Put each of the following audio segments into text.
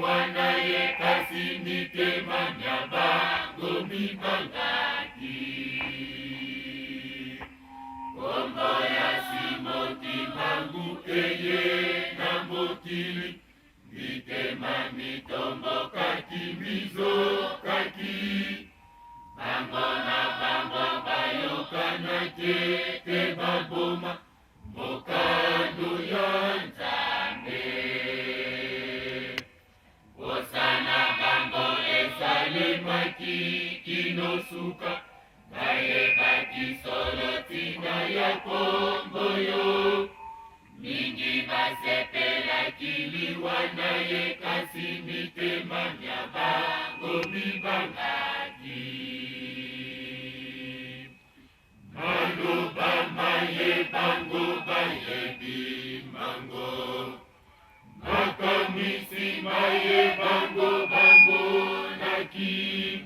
wanaye kasi mitemanya bango mibangaki. Kombo ya simoti bangu eye na motili, mitema mitombo kaki mizo kaki. Bango na bango bayokana tete baboma, mokando ya Nzambe. Osana bango esalemaki inosuka, baye baki solo tina ya komboyo. Mingi basepela kiliwa naye kasi mitema mya bango mibangaki. Maloba maye bango baye bimango, makamisi maye bango bango naki.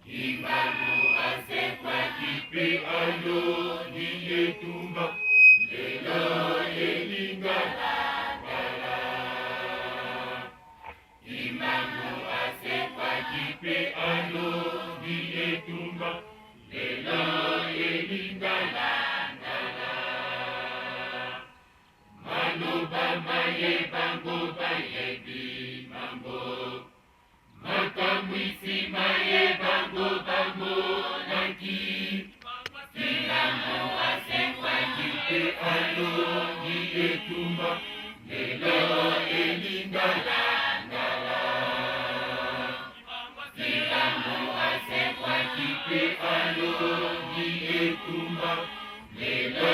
Imanu asekwa kipi ayo niyetumba, lelo elingala. Imanu asekwa kipi ayo niyetumba, lelo elingala. Maloba maye bango baye bimango, makamwisi maye bango bango naki. Imanu asekwa kipi ayo niyetumba, lelo elingala. Imanu asekwa kipi ayo niyetumba, lelo